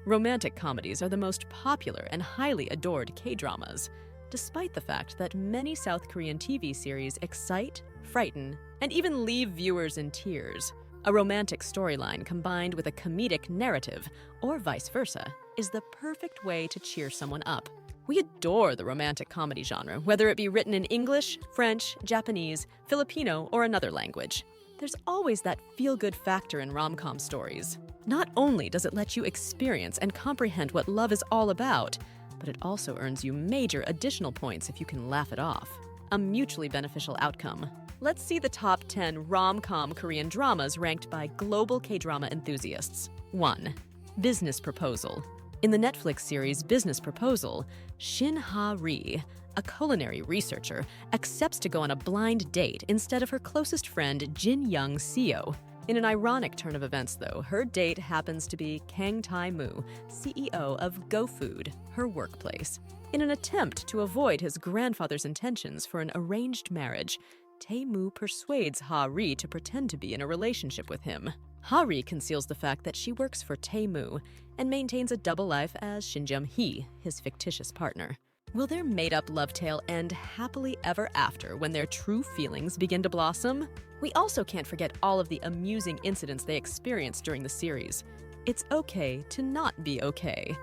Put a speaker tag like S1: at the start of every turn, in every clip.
S1: Romantic comedies are the most popular and highly adored K-dramas, despite the fact that many South Korean TV series excite, frighten, and even leave viewers in tears. A romantic storyline combined with a comedic narrative, or vice versa, is the perfect way to cheer someone up. We adore the romantic comedy genre, whether it be written in English, French, Japanese, Filipino, or another language. There's always that feel-good factor in rom-com stories. Not only does it let you experience and comprehend what love is all about, but it also earns you major additional points if you can laugh it off. A mutually beneficial outcome. Let's see the top 10 rom-com Korean dramas ranked by global K-drama enthusiasts. 1. Business Proposal. In the Netflix series Business Proposal, Shin Ha-ri, a culinary researcher, accepts to go on a blind date instead of her closest friend Jin Young-seo. In an ironic turn of events, though, her date happens to be Kang Tae-moo, CEO of GoFood, her workplace. In an attempt to avoid his grandfather's intentions for an arranged marriage, Tae-moo persuades Ha-ri to pretend to be in a relationship with him. Ha-ri conceals the fact that she works for Tae-moo and maintains a double life as Shin Jung-hee, his fictitious partner. Will their made-up love tale end happily ever after when their true feelings begin to blossom? We also can't forget all of the amusing incidents they experience during the series. It's okay to not be okay.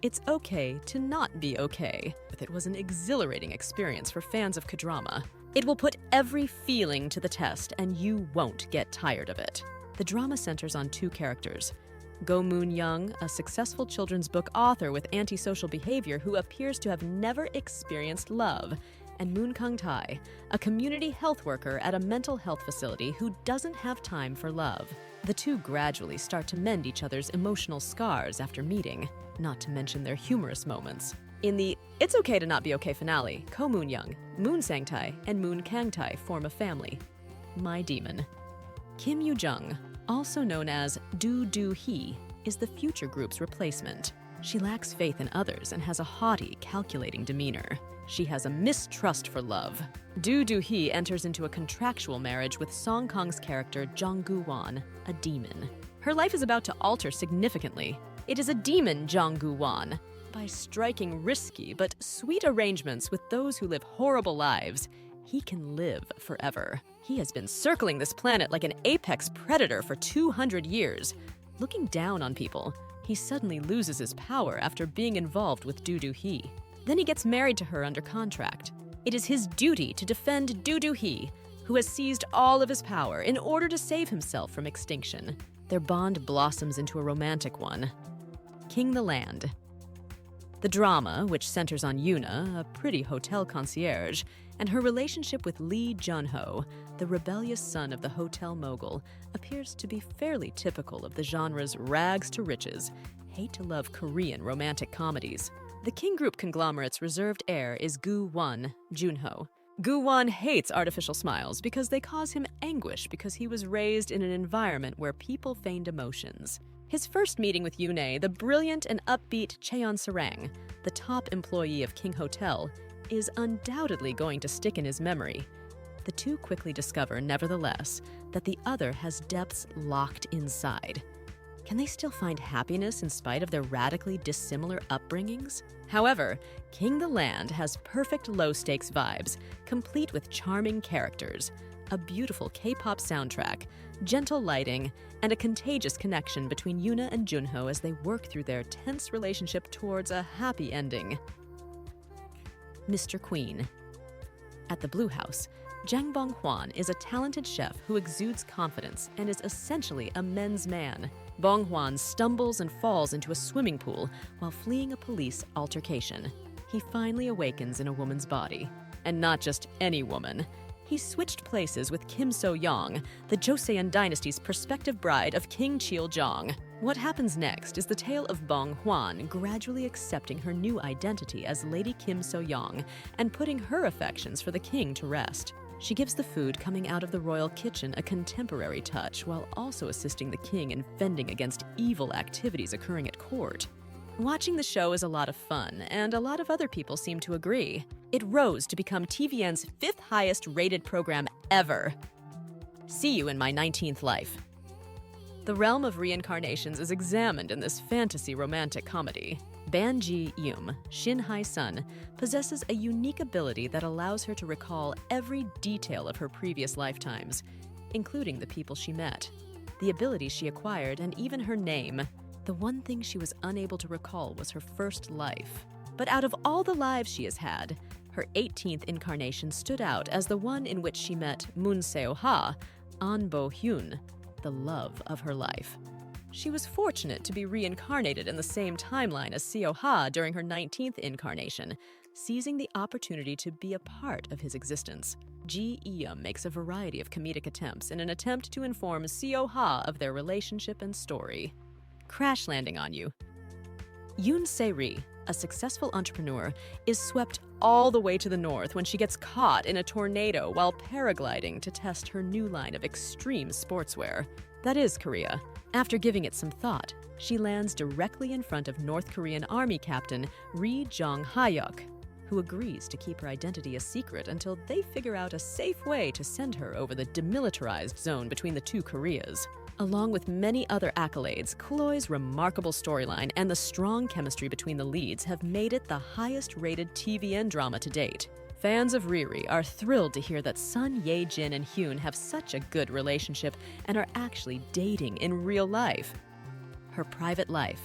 S1: It's okay to not be okay. It was an exhilarating experience for fans of K-drama. It will put every feeling to the test, and you won't get tired of it. The drama centers on two characters. Go Moon-young, a successful children's book author with antisocial behavior who appears to have never experienced love, and Moon Kang-tae, a community health worker at a mental health facility who doesn't have time for love. The two gradually start to mend each other's emotional scars after meeting, not to mention their humorous moments. In the It's Okay to Not Be Okay finale, Ko Moon-young, Moon Sang-tae, and Moon Kang-tae form a family. My demon. Kim Yoo-jung, also known as Do-hee, is the future group's replacement. She lacks faith in others and has a haughty, calculating demeanor. She has a mistrust for love. Do-hee enters into a contractual marriage with Song Kang's character Jong-gu-won, a demon. Her life is about to alter significantly. It is a demon, Jong-gu-won. By striking risky but sweet arrangements with those who live horrible lives, he can live forever. He has been circling this planet like an apex predator for 200 years. Looking down on people, he suddenly loses his power after being involved with Do-hee. Then he gets married to her under contract. It is his duty to defend Do-hee, who has seized all of his power in order to save himself from extinction. Their bond blossoms into a romantic one. King the Land. The drama, which centers on Yoona, a pretty hotel concierge, and her relationship with Lee Jun-ho, the rebellious son of the hotel mogul, appears to be fairly typical of the genre's rags to riches, hate-to-love Korean romantic comedies. The King Group conglomerate's reserved heir is Gu-won, Junho. Gu-won hates artificial smiles because they cause him anguish because he was raised in an environment where people feigned emotions. His first meeting with Yoon, the brilliant and upbeat Cheon Sarang, the top employee of King Hotel, is undoubtedly going to stick in his memory. The two quickly discover, nevertheless, that the other has depths locked inside. Can they still find happiness in spite of their radically dissimilar upbringings? However, King the Land has perfect low-stakes vibes, complete with charming characters, a beautiful K-pop soundtrack, gentle lighting, and a contagious connection between Yoona and Junho as they work through their tense relationship towards a happy ending. Mr. Queen. At the Blue House, Jang Bong-hwan is a talented chef who exudes confidence and is essentially a men's man. Bong-hwan stumbles and falls into a swimming pool while fleeing a police altercation. He finally awakens in a woman's body. And not just any woman. He switched places with Kim So-young, the Joseon dynasty's prospective bride of King Chil-jong. What happens next is the tale of Bong-hwan gradually accepting her new identity as Lady Kim So-young and putting her affections for the king to rest. She gives the food coming out of the royal kitchen a contemporary touch while also assisting the king in fending against evil activities occurring at court. Watching the show is a lot of fun, and a lot of other people seem to agree. It rose to become TVN's 5th highest rated program ever. See you in my 19th life. The realm of reincarnations is examined in this fantasy romantic comedy. Ban-ji-eum, Shin Hae-sun, possesses a unique ability that allows her to recall every detail of her previous lifetimes, including the people she met, the abilities she acquired, and even her name. The one thing she was unable to recall was her first life. But out of all the lives she has had, her 18th incarnation stood out as the one in which she met Moon Seo-ha, An Bo-hyun, the love of her life. She was fortunate to be reincarnated in the same timeline as Seo-ha during her 19th incarnation, seizing the opportunity to be a part of his existence. Ji-eum makes a variety of comedic attempts in an attempt to inform Seo-ha of their relationship and story. Crash landing on you. Yoon Se-ri, a successful entrepreneur, is swept all the way to the north when she gets caught in a tornado while paragliding to test her new line of extreme sportswear. That is Korea. After giving it some thought, she lands directly in front of North Korean Army Captain Ri Jong-hayuk, who agrees to keep her identity a secret until they figure out a safe way to send her over the demilitarized zone between the two Koreas. Along with many other accolades, Chloe's remarkable storyline and the strong chemistry between the leads have made it the highest-rated TVN drama to date. Fans of Riri are thrilled to hear that Sun Ye-jin and Hyun have such a good relationship and are actually dating in real life. Her private life.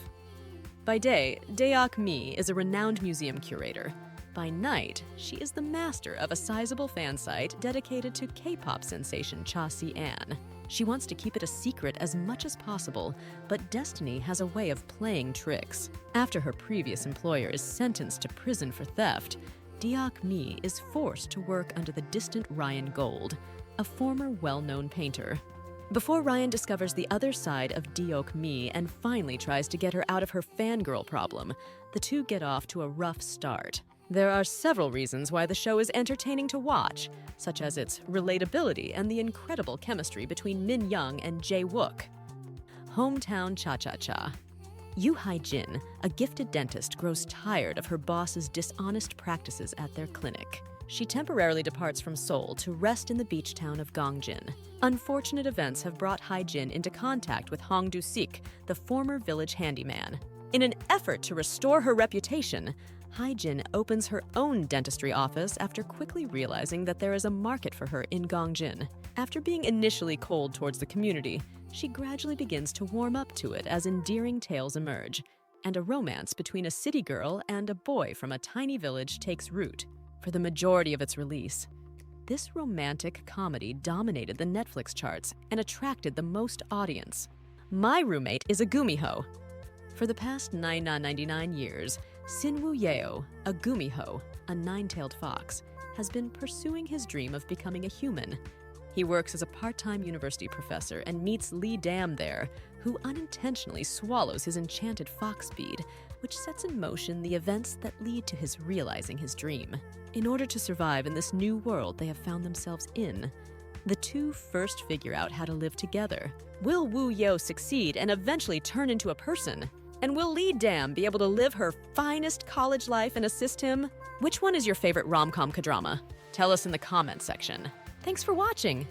S1: By day, Daeok-mi is a renowned museum curator. By night, she is the master of a sizable fan site dedicated to K-pop sensation Cha Si-an. She wants to keep it a secret as much as possible, but destiny has a way of playing tricks. After her previous employer is sentenced to prison for theft, Daeok-mi is forced to work under the distant Ryan Gold, a former well-known painter. Before Ryan discovers the other side of Daeok-mi and finally tries to get her out of her fangirl problem, the two get off to a rough start. There are several reasons why the show is entertaining to watch, such as its relatability and the incredible chemistry between Min Young and Jae Wook. Hometown Cha-Cha-Cha. Yoo Hae-jin, a gifted dentist, grows tired of her boss's dishonest practices at their clinic. She temporarily departs from Seoul to rest in the beach town of Gangjin. Unfortunate events have brought Hae-jin into contact with Hong Du-sik, the former village handyman. In an effort to restore her reputation, Hae-jin opens her own dentistry office after quickly realizing that there is a market for her in Gangjin. After being initially cold towards the community, she gradually begins to warm up to it as endearing tales emerge, and a romance between a city girl and a boy from a tiny village takes root. For the majority of its release, this romantic comedy dominated the Netflix charts and attracted the most audience. My Roommate is a Gumiho. For the past 99 years, Sinwoo Yeo, a Gumiho, a nine-tailed fox, has been pursuing his dream of becoming a human. He works as a part-time university professor and meets Lee Dam there, who unintentionally swallows his enchanted fox bead, which sets in motion the events that lead to his realizing his dream. In order to survive in this new world they have found themselves in, the two first figure out how to live together. Will Woo Yeo succeed and eventually turn into a person? And will Lee Dam be able to live her finest college life and assist him? Which one is your favorite rom-com Kdrama? Tell us in the comments section. Thanks for watching!